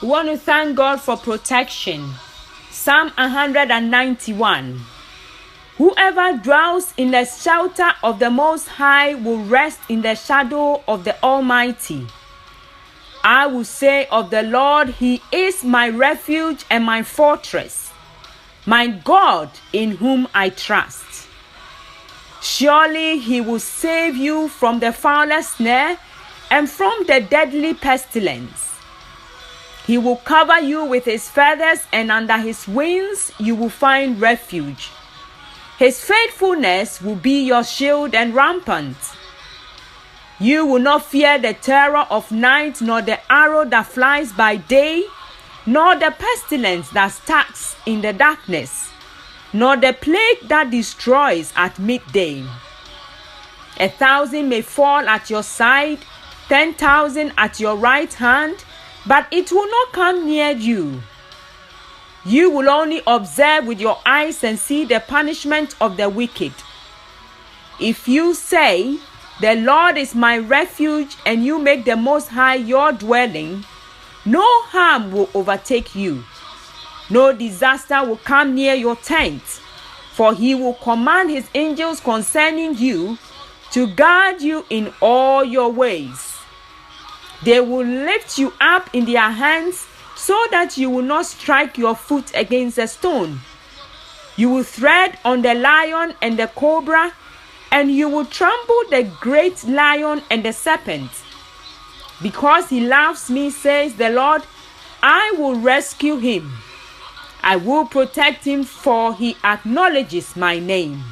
We want to thank God for protection. Psalm 191. Whoever dwells in the shelter of the Most High will rest in the shadow of the Almighty. I will say of the Lord, He is my refuge and my fortress, my God in whom I trust. Surely He will save you from the fowler's snare and from the deadly pestilence. He will cover you with His feathers, and under His wings you will find refuge. His faithfulness will be your shield and rampart. You will not fear the terror of night, nor the arrow that flies by day, nor the pestilence that stalks in the darkness, nor the plague that destroys at midday. 1,000 may fall at your side, 10,000 at your right hand, but it will not come near you. You will only observe with your eyes and see the punishment of the wicked. If you say, "The Lord is my refuge," and you make the Most High your dwelling, no harm will overtake you. No disaster will come near your tent, for He will command His angels concerning you to guard you in all your ways. They will lift you up in their hands so that you will not strike your foot against a stone. You will tread on the lion and the cobra, and you will trample the great lion and the serpent. Because He loves me, says the Lord, I will rescue him. I will protect him, for he acknowledges my name.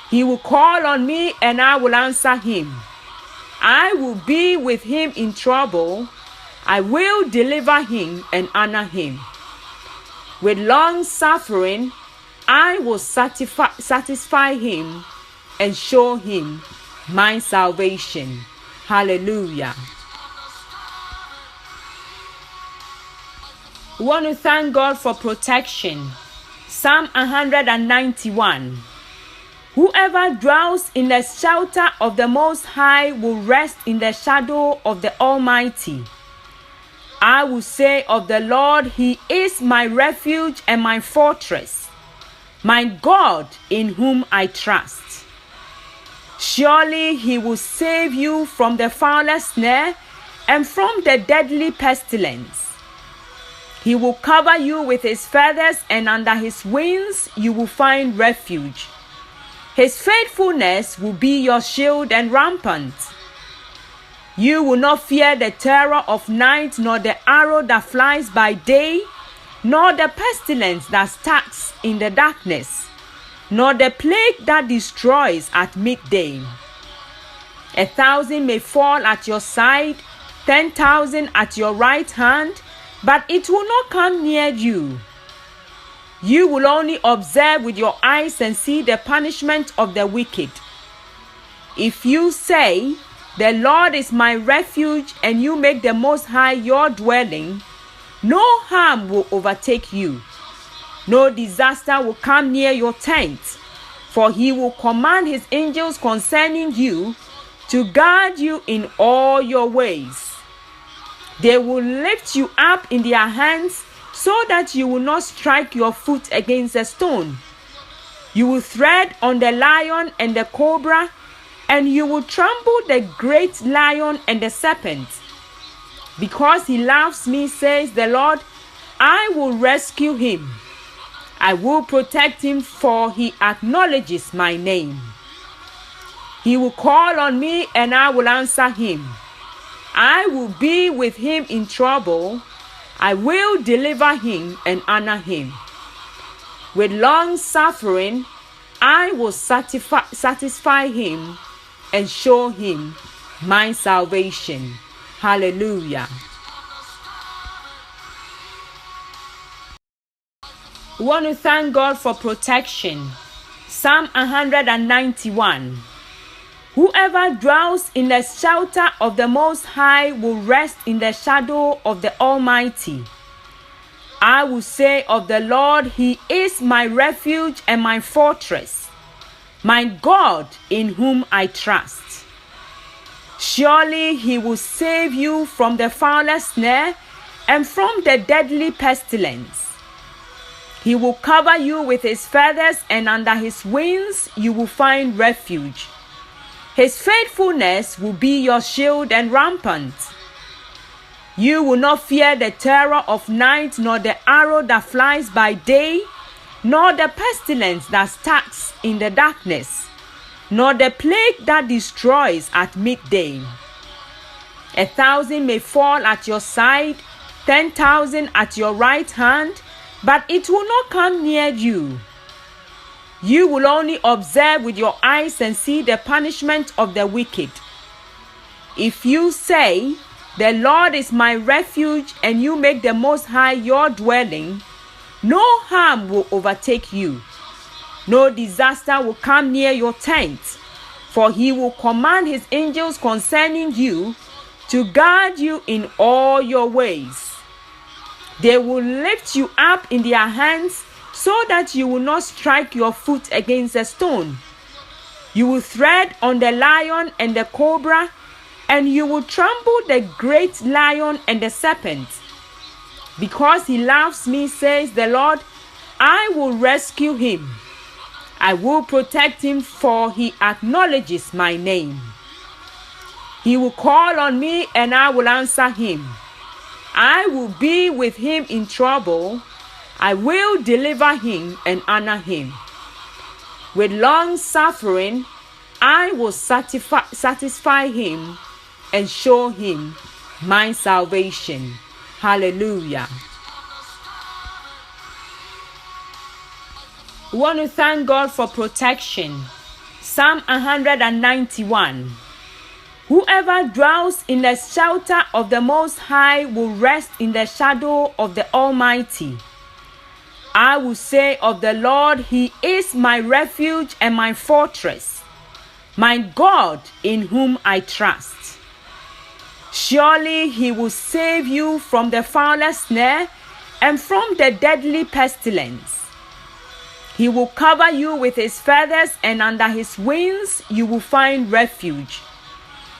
He will call on me, and I will answer him. I will be with him in trouble. I will deliver him and honor him. With long suffering, I will satisfy him and show him my salvation. Hallelujah. We want to thank God for protection. Psalm 191. Whoever dwells in the shelter of the Most High will rest in the shadow of the Almighty. I will say of the Lord, He is my refuge and my fortress, my God in whom I trust. Surely He will save you from the fowler's snare and from the deadly pestilence. He will cover you with His feathers, and under His wings you will find refuge. His faithfulness will be your shield and rampart. You will not fear the terror of night, nor the arrow that flies by day, nor the pestilence that stalks in the darkness, nor the plague that destroys at midday. 1,000 may fall at your side, 10,000 at your right hand, but it will not come near you. You will only observe with your eyes and see the punishment of the wicked. If you say, "The Lord is my refuge," and you make the Most High your dwelling, no harm will overtake you. No disaster will come near your tent, for He will command His angels concerning you to guard you in all your ways. They will lift you up in their hands so that you will not strike your foot against a stone. You will tread on the lion and the cobra, and you will trample the great lion and the serpent. Because He loves me, says the Lord, I will rescue him. I will protect him, for he acknowledges my name. He will call on me, and I will answer him. I will be with him in trouble. I will deliver him and honor him. With long suffering, I will satisfy him and show him my salvation. Hallelujah. We want to thank God for protection. Psalm 191. Whoever dwells in the shelter of the Most High will rest in the shadow of the Almighty. I will say of the Lord, He is my refuge and my fortress, my God in whom I trust. Surely He will save you from the fowler's snare and from the deadly pestilence. He will cover you with his feathers, and under his wings you will find refuge. His faithfulness will be your shield and rampart. You will not fear the terror of night, nor the arrow that flies by day, nor the pestilence that stalks in the darkness, nor the plague that destroys at midday. 1,000 may fall at your side, 10,000 at your right hand, but it will not come near you. You will only observe with your eyes and see the punishment of the wicked. If you say, "The Lord is my refuge," and you make the Most High your dwelling, no harm will overtake you. No disaster will come near your tent, for he will command his angels concerning you to guard you in all your ways. They will lift you up in their hands so that you will not strike your foot against a stone. You will tread on the lion and the cobra, and you will trample the great lion and the serpent. Because he loves me, says the Lord, I will rescue him. I will protect him, for he acknowledges my name. He will call on me, and I will answer him. I will be with him in trouble. I will deliver him and honor him. With long suffering, I will satisfy him and show him my salvation. Hallelujah. We want to thank God for protection. Psalm 191. Whoever dwells in the shelter of the Most High will rest in the shadow of the Almighty. I will say of the Lord, He is my refuge and my fortress, my God in whom I trust. Surely He will save you from the fowler's snare and from the deadly pestilence. He will cover you with His feathers, and under His wings you will find refuge.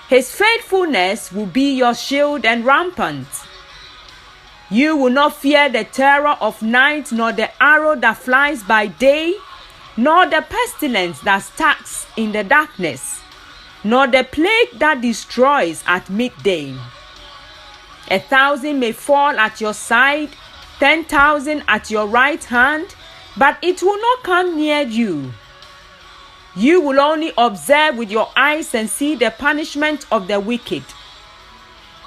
His faithfulness will be your shield and rampart. You will not fear the terror of night, nor the arrow that flies by day, nor the pestilence that stalks in the darkness, nor the plague that destroys at midday. 1,000 may fall at your side, 10,000 at your right hand, but it will not come near you. You will only observe with your eyes and see the punishment of the wicked.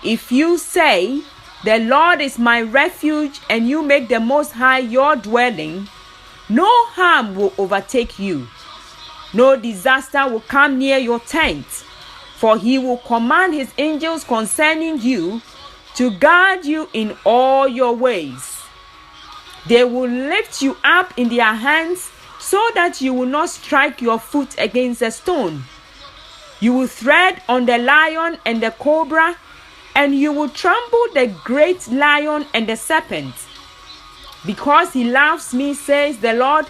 If you say, "The Lord is my refuge," and you make the Most High your dwelling, no harm will overtake you. No disaster will come near your tent, for He will command His angels concerning you to guard you in all your ways. They will lift you up in their hands so that you will not strike your foot against a stone. You will tread on the lion and the cobra, and you will trample the great lion and the serpent. Because He loves me, says the Lord,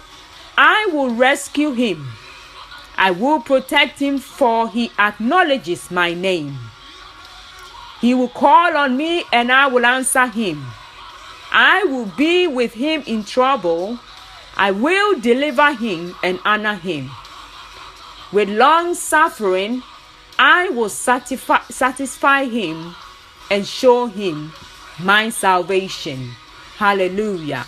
I will rescue him. I will protect him, for he acknowledges my name. He will call on me, and I will answer him. I will be with him in trouble. I will deliver him and honor him. With long suffering, I will satisfy him and show him my salvation. Hallelujah.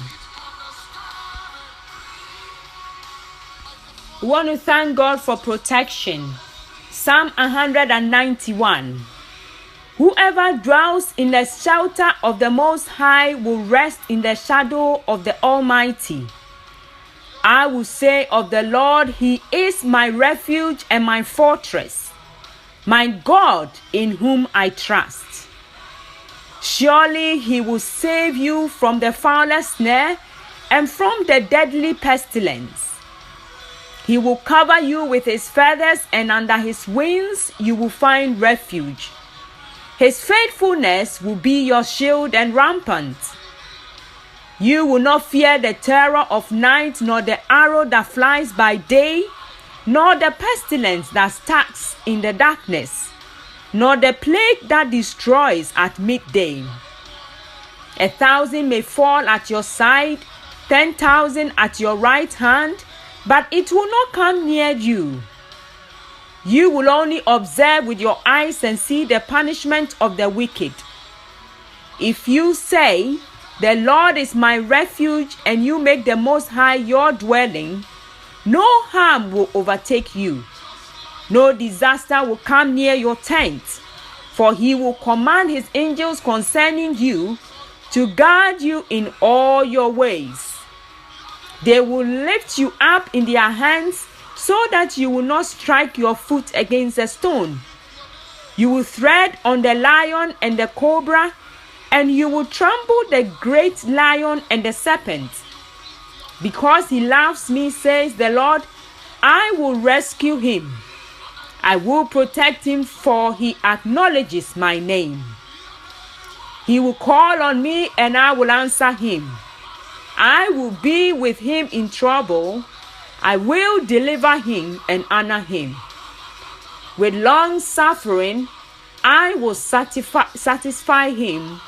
We want to thank God for protection. Psalm 191. Whoever dwells in the shelter of the Most High will rest in the shadow of the Almighty. I will say of the Lord, He is my refuge and my fortress, my God in whom I trust. Surely He will save you from the fowler's snare and from the deadly pestilence. He will cover you with His feathers, and under His wings you will find refuge. His faithfulness will be your shield and rampart. You will not fear the terror of night, nor the arrow that flies by day, nor the pestilence that stalks in the darkness, nor the plague that destroys at midday. 1,000 may fall at your side, 10,000 at your right hand, but it will not come near you. You will only observe with your eyes and see the punishment of the wicked. If you say, "The Lord is my refuge," and you make the Most High your dwelling, no harm will overtake you. No disaster will come near your tent, for he will command his angels concerning you to guard you in all your ways. They will lift you up in their hands so that you will not strike your foot against a stone. You will tread on the lion and the cobra, and you will trample the great lion and the serpent. Because he loves me, says the Lord, I will rescue him. I will protect him, for he acknowledges my name. He will call on me, and I will answer him. I will be with him in trouble. I will deliver him and honor him. With long suffering, I will satisfy him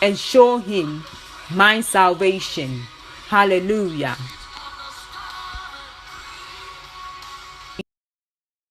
and show him my salvation. Hallelujah.